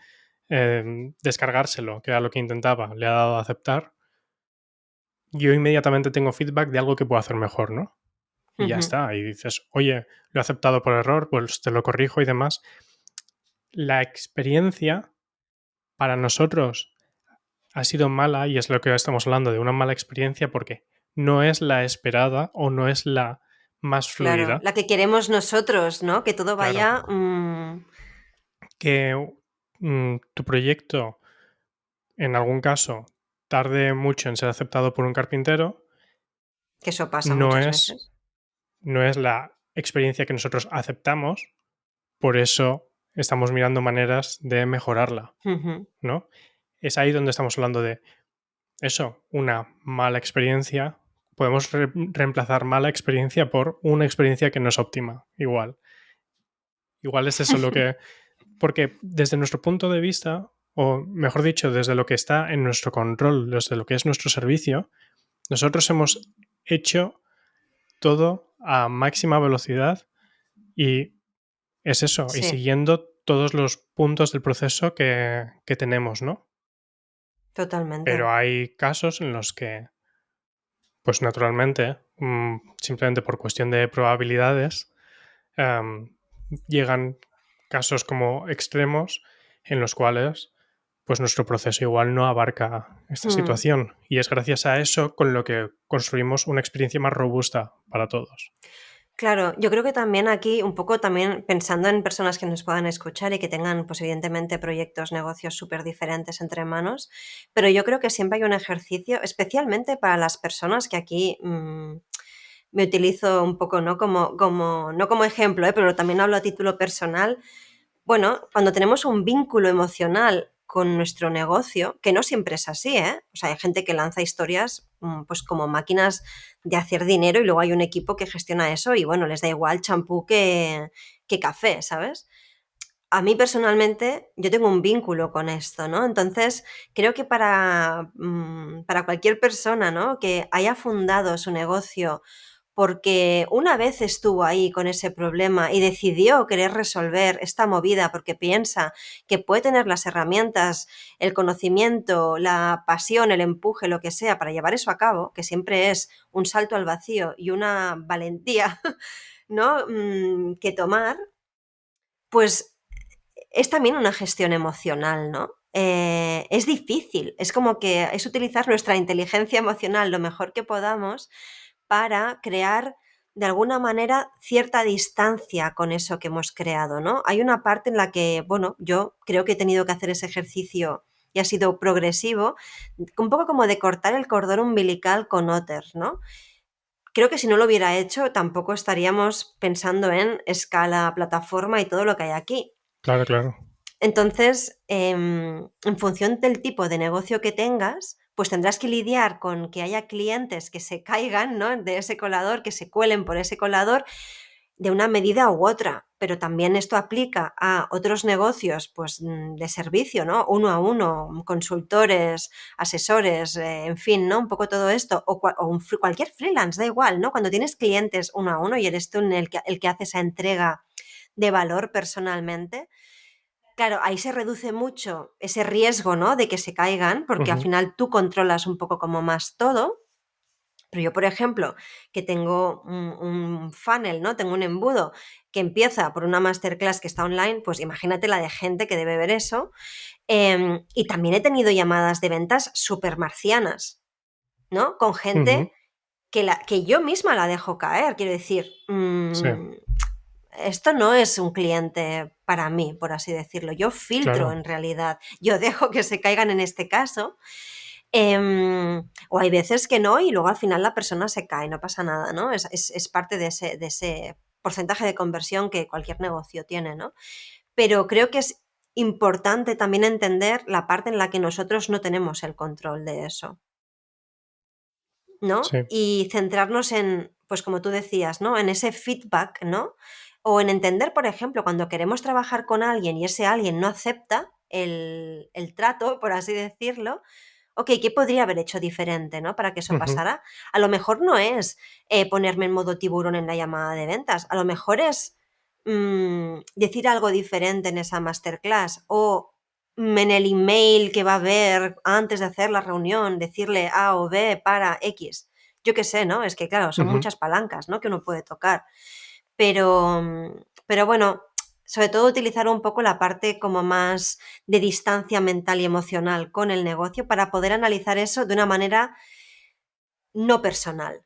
descargárselo, que era lo que intentaba, le ha dado a aceptar, yo inmediatamente tengo feedback de algo que puedo hacer mejor, ¿no? Y ya Ujú. está. Y dices, oye, lo he aceptado por error, pues te lo corrijo y demás. La experiencia para nosotros ha sido mala, y es lo que estamos hablando de una mala experiencia, porque no es la esperada o no es la más Claro, fluida. la que queremos nosotros, ¿no? Que todo Claro, vaya... que tu proyecto en algún caso tarde mucho en ser aceptado por un carpintero, que eso pasa no muchas es, veces. no es la experiencia que nosotros aceptamos, por eso estamos mirando maneras de mejorarla, Ujú. ¿no? Es ahí donde estamos hablando de eso, una mala experiencia. Podemos reemplazar mala experiencia por una experiencia que no es óptima, igual. Igual es eso lo que... Porque desde nuestro punto de vista, o mejor dicho, desde lo que está en nuestro control, desde lo que es nuestro servicio, nosotros hemos hecho todo a máxima velocidad y es eso, y Sí, siguiendo todos los puntos del proceso que tenemos, ¿no? Pero totalmente. hay casos en los que, pues naturalmente, simplemente por cuestión de probabilidades, em, llegan casos como extremos en los cuales pues nuestro proceso igual no abarca esta Mm. situación, y es gracias a eso con lo que construimos una experiencia más robusta para todos. Claro, yo creo que también aquí, un poco también pensando en personas que nos puedan escuchar y que tengan, pues evidentemente, proyectos, negocios súper diferentes entre manos, pero yo creo que siempre hay un ejercicio, especialmente para las personas que aquí me utilizo un poco, ¿no? No como ejemplo, pero también hablo a título personal. Bueno, cuando tenemos un vínculo emocional con nuestro negocio, que no siempre es así, ¿eh? O sea, hay gente que lanza historias pues como máquinas de hacer dinero y luego hay un equipo que gestiona eso y bueno, les da igual champú que café, ¿sabes? A mí personalmente yo tengo un vínculo con esto, ¿no? Entonces creo que para cualquier persona, ¿no? Que haya fundado su negocio porque una vez estuvo ahí con ese problema y decidió querer resolver esta movida porque piensa que puede tener las herramientas, el conocimiento, la pasión, el empuje, lo que sea, para llevar eso a cabo, que siempre es un salto al vacío y una valentía, ¿no? Que tomar, pues es también una gestión emocional, ¿no? Es difícil, es como que es utilizar nuestra inteligencia emocional lo mejor que podamos para crear de alguna manera cierta distancia con eso que hemos creado, ¿no? Hay una parte en la que, bueno, yo creo que he tenido que hacer ese ejercicio y ha sido progresivo, un poco como de cortar el cordón umbilical con Otter, ¿no? Creo que si no lo hubiera hecho tampoco estaríamos pensando en escala, plataforma y todo lo que hay aquí. Claro, claro. Entonces, en función del tipo de negocio que tengas, pues tendrás que lidiar con que haya clientes que se caigan, ¿no? De ese colador, que se cuelen por ese colador de una medida u otra. Pero también esto aplica a otros negocios, pues de servicio, ¿no? Uno a uno, consultores, asesores, en fin, ¿no? Un poco todo esto. O cualquier freelance, da igual, ¿no? Cuando tienes clientes uno a uno y eres tú el que hace esa entrega de valor personalmente. Claro, ahí se reduce mucho ese riesgo, ¿no? De que se caigan, porque al Ujú, final tú controlas un poco como más todo. Pero yo, por ejemplo, que tengo un funnel, ¿no? Tengo un embudo que empieza por una masterclass que está online, pues imagínate la de gente que debe ver eso. Y también he tenido llamadas de ventas súper marcianas, ¿no? Con ujú. gente que yo misma la dejo caer. Quiero decir, Sí, esto no es un cliente para mí, por así decirlo. Yo filtro claro. en realidad. Yo dejo que se caigan en este caso. O hay veces que no y luego al final la persona se cae, no pasa nada, ¿no? Es parte de ese porcentaje de conversión que cualquier negocio tiene, ¿no? Pero creo que es importante también entender la parte en la que nosotros no tenemos el control de eso, ¿no? Sí. Y centrarnos en, pues como tú decías, ¿no? En ese feedback, ¿no? O en entender, por ejemplo, cuando queremos trabajar con alguien y ese alguien no acepta el trato, por así decirlo, ok, ¿qué podría haber hecho diferente, ¿no? Para que eso Ujú. pasara. A lo mejor no es ponerme en modo tiburón en la llamada de ventas, a lo mejor es decir algo diferente en esa masterclass o en el email que va a haber antes de hacer la reunión, decirle A o B para X. Yo qué sé, ¿no? Es que, claro, son Ujú. muchas palancas, ¿no? Que uno puede tocar. Pero bueno, sobre todo utilizar un poco la parte como más de distancia mental y emocional con el negocio para poder analizar eso de una manera no personal.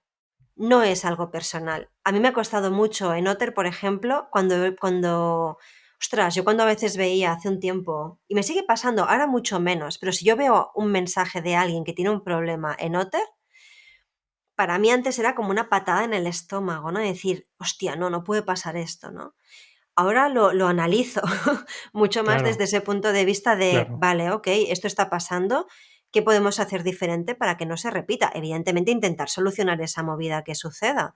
No es algo personal. A mí me ha costado mucho en Otter, por ejemplo, ostras, yo cuando a veces veía hace un tiempo, y me sigue pasando, ahora mucho menos, pero si yo veo un mensaje de alguien que tiene un problema en Otter, para mí antes era como una patada en el estómago, ¿no? Decir, hostia, no, no puede pasar esto, ¿no? Ahora lo analizo mucho más Claro, desde ese punto de vista de, claro. vale, ok, esto está pasando, ¿qué podemos hacer diferente para que no se repita? Evidentemente intentar solucionar esa movida que suceda,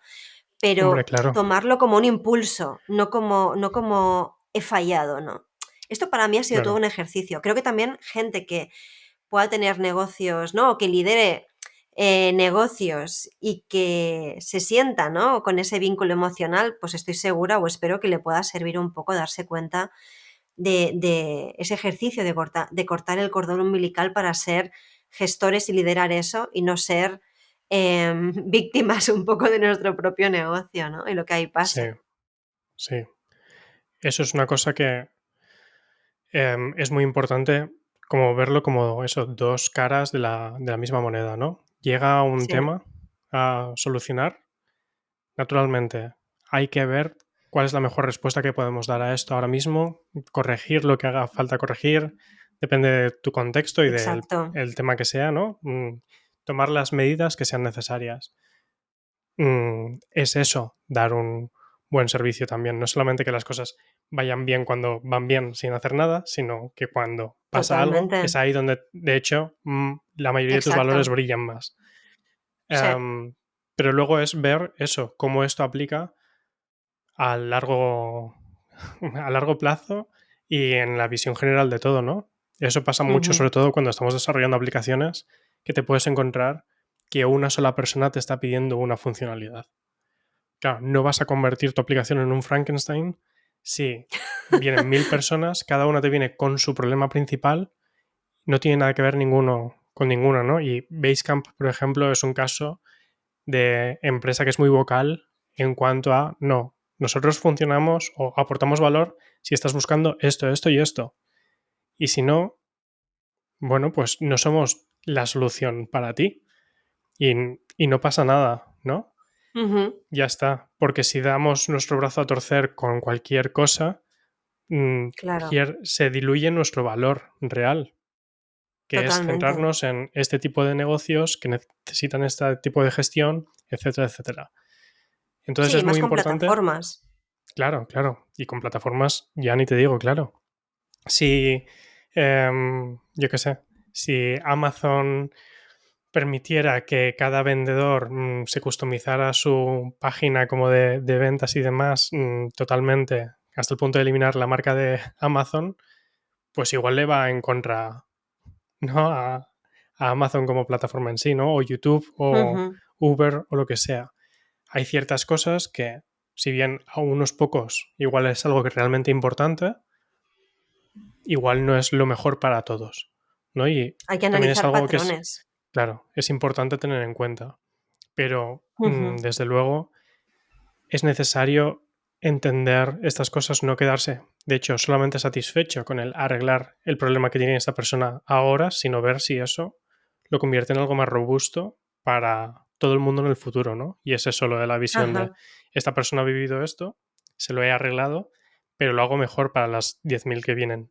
Hombre, pero claro, tomarlo como un impulso, no como he fallado, ¿no? Esto para mí ha sido todo claro. un ejercicio. Creo que también gente que pueda tener negocios, ¿no? O que lidere negocios y que se sienta, ¿no? Con ese vínculo emocional, pues estoy segura o espero que le pueda servir un poco darse cuenta de ese ejercicio de cortar el cordón umbilical para ser gestores y liderar eso y no ser víctimas un poco de nuestro propio negocio, ¿no? Y lo que ahí Sí, pase. sí. Eso es una cosa que es muy importante como verlo como eso, dos caras de la misma moneda, ¿no? Llega un Sí, tema a solucionar, naturalmente hay que ver cuál es la mejor respuesta que podemos dar a esto ahora mismo, corregir lo que haga falta corregir, depende de tu contexto y del exacto, el tema que sea, ¿no? Tomar las medidas que sean necesarias. Es eso, dar un buen servicio también. No solamente que las cosas vayan bien cuando van bien sin hacer nada, sino que cuando pasa algo totalmente, es ahí donde, de hecho, la mayoría de tus valores exacto, brillan más. sí, Em, pero luego es ver eso, cómo esto aplica a largo, a largo plazo y en la visión general de todo, ¿no? Eso pasa mucho, ujú, sobre todo cuando estamos desarrollando aplicaciones, que te puedes encontrar que una sola persona te está pidiendo una funcionalidad. Claro, no vas a convertir tu aplicación en un Frankenstein si vienen 1000 personas, cada una te viene con su problema principal, no tiene nada que ver ninguno con ninguno, ¿no? Y Basecamp, por ejemplo, es un caso de empresa que es muy vocal en cuanto a, no, nosotros funcionamos o aportamos valor si estás buscando esto, esto y esto. Y si no, bueno, pues no somos la solución para ti y, y no pasa nada, ¿no? Ujú, Ya está, porque si damos nuestro brazo a torcer con cualquier cosa, claro, se diluye nuestro valor real, que es totalmente. centrarnos en este tipo de negocios que necesitan este tipo de gestión, etcétera, etcétera. Entonces Sí, es muy más con importante, plataformas. claro, claro, y con plataformas ya ni te digo, claro. Si, yo qué sé, si Amazon permitiera que cada vendedor se customizara su página como de ventas y demás totalmente, hasta el punto de eliminar la marca de Amazon, pues igual le va en contra, ¿no? A Amazon como plataforma en sí, ¿no? O YouTube o Ujú. Uber o lo que sea. Hay ciertas cosas que, si bien a unos pocos igual es algo que es realmente importante, igual no es lo mejor para todos, ¿no? Y Hay que también es analizar algo que es, patrones. claro, es importante tener en cuenta. Pero, Ujú. desde luego, es necesario entender estas cosas, no quedarse, de hecho, solamente satisfecho con el arreglar el problema que tiene esta persona ahora, sino ver si eso lo convierte en algo más robusto para todo el mundo en el futuro, ¿no? Y es eso lo de la visión de Ajá. esta persona ha vivido esto, se lo he arreglado, pero lo hago mejor para las 10.000 que vienen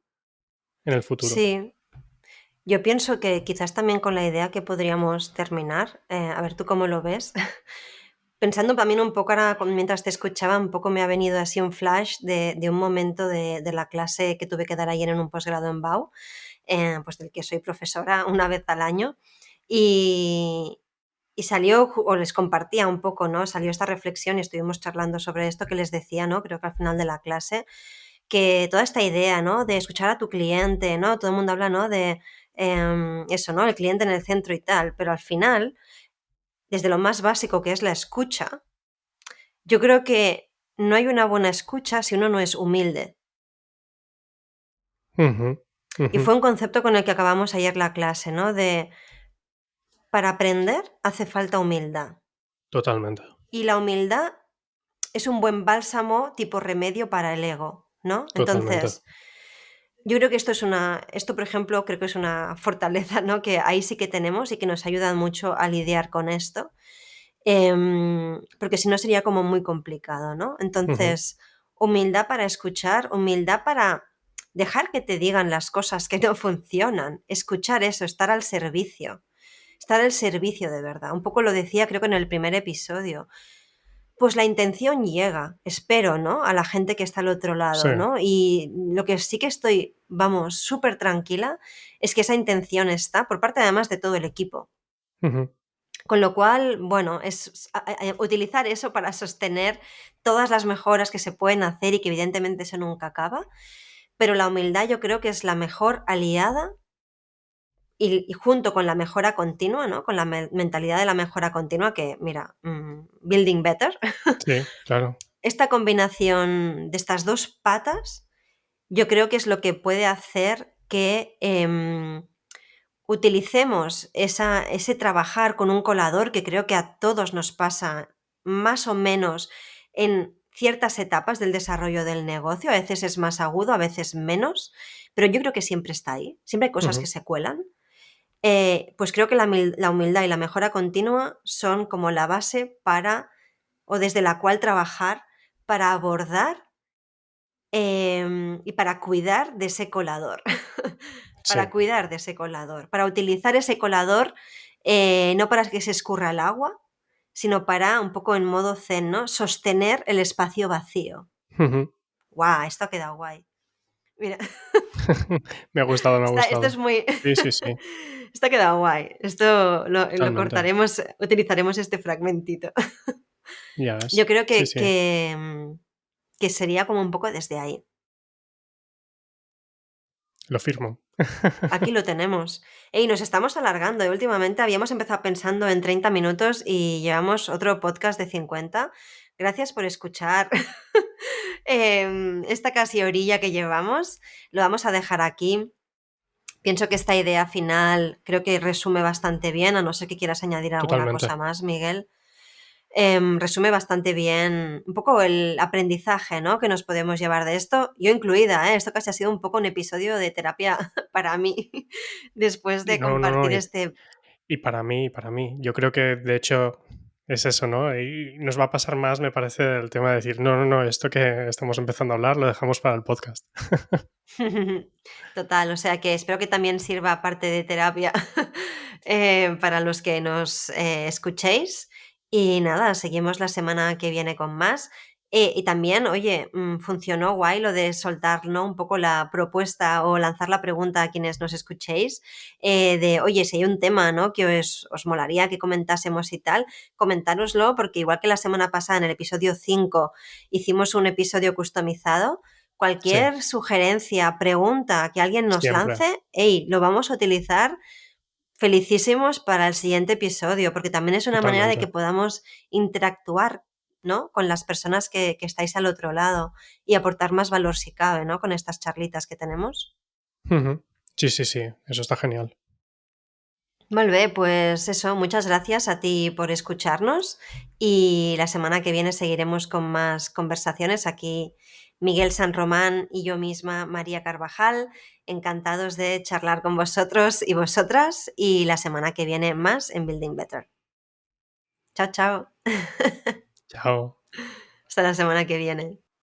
en el futuro. Sí, yo pienso que quizás también con la idea que podríamos terminar, a ver tú cómo lo ves. Pensando también un poco ahora, mientras te escuchaba, un poco me ha venido así un flash de un momento de la clase que tuve que dar ayer en un posgrado en BAU, pues del que soy profesora una vez al año. Y, y salió, o les compartía un poco, ¿no? Salió esta reflexión y estuvimos charlando sobre esto que les decía, ¿no? Creo que al final de la clase, que toda esta idea, ¿no? De escuchar a tu cliente, ¿no? Todo el mundo habla, ¿no? De eso, ¿no? El cliente en el centro y tal, pero al final, desde lo más básico que es la escucha, yo creo que no hay una buena escucha si uno no es humilde. Ujú, Y ujú, fue un concepto con el que acabamos ayer la clase, ¿no? De, para aprender hace falta humildad. totalmente, Y la humildad es un buen bálsamo tipo remedio para el ego, ¿no? totalmente. Entonces, yo creo que esto por ejemplo, creo que es una fortaleza, ¿no? Que ahí sí que tenemos y que nos ayuda mucho a lidiar con esto, porque si no sería como muy complicado, ¿no? Ujú, Entonces, humildad para escuchar, humildad para dejar que te digan las cosas que no funcionan, escuchar eso, estar al servicio de verdad. Un poco lo decía creo que en el primer episodio. Pues la intención llega, espero, ¿no? A la gente que está al otro sí, lado, ¿no? Y lo que sí que estoy, vamos, súper tranquila es que esa intención está por parte además de todo el equipo. ujú, Con lo cual, bueno, es utilizar eso para sostener todas las mejoras que se pueden hacer y que evidentemente eso nunca acaba, pero la humildad yo creo que es la mejor aliada y junto con la mejora continua, ¿no? Con la mentalidad de la mejora continua que, mira, building better. sí, claro. Esta combinación de estas dos patas, yo creo que es lo que puede hacer que utilicemos ese trabajar con un colador, que creo que a todos nos pasa más o menos en ciertas etapas del desarrollo del negocio. A veces es más agudo, a veces menos, pero yo creo que siempre está ahí. Siempre hay cosas que Ujú, se cuelan. Pues creo que la humildad y la mejora continua son como la base para, o desde la cual trabajar para abordar y para cuidar de ese colador. sí, Para cuidar de ese colador. Para utilizar ese colador, no para que se escurra el agua, sino para, un poco en modo zen, ¿no? Sostener el espacio vacío. ujú. ¡Guau! Esto ha quedado guay. Mira, Me ha gustado, me ha esto es gustado. muy. Sí, sí, sí, Esto ha quedado guay. Esto lo totalmente. cortaremos, utilizaremos este fragmentito. Ya Yo ves. creo Sí, que, sí, que sería como un poco desde ahí. lo firmo. Aquí lo tenemos. Y nos estamos alargando. Últimamente habíamos empezado pensando en 30 minutos y llevamos otro podcast de 50. Gracias por escuchar esta casi orilla que llevamos. Lo vamos a dejar aquí. Pienso que esta idea final creo que resume bastante bien, a no ser que quieras añadir alguna cosa Totalmente. más, Miguel. Resume bastante bien un poco el aprendizaje, ¿no?, que nos podemos llevar de esto, yo incluida, ¿eh? Esto casi ha sido un poco un episodio de terapia para mí, después Y de no, no, no, compartir este... y para mí, para mí. Yo creo que de hecho es eso, ¿no? Y nos va a pasar más, me parece, el tema de decir, no, no, no, esto que estamos empezando a hablar lo dejamos para el podcast. Total, o sea que espero que también sirva parte de terapia para los que nos escuchéis. Y nada, seguimos la semana que viene con más. Y también, oye, funcionó guay lo de soltar, ¿no?, un poco la propuesta o lanzar la pregunta a quienes nos escuchéis de, oye, si hay un tema, ¿no?, que os molaría que comentásemos y tal, comentároslo, porque igual que la semana pasada en el episodio 5 hicimos un episodio customizado. Sí, Cualquier sugerencia, pregunta que alguien nos siempre, lance, hey, lo vamos a utilizar felicísimos para el siguiente episodio, porque también es una manera de que totalmente. podamos interactuar, ¿no?, con las personas que estáis al otro lado y aportar más valor si cabe, ¿no?, con estas charlitas que tenemos. Ujú. Sí, sí, sí, eso está genial. Molt bé, pues eso, muchas gracias a ti por escucharnos y la semana que viene seguiremos con más conversaciones. Aquí Miguel San Román y yo misma, María Carvajal, encantados de charlar con vosotros y vosotras y la semana que viene más en Building Better. Chao, chao. Chao. Hasta la semana que viene.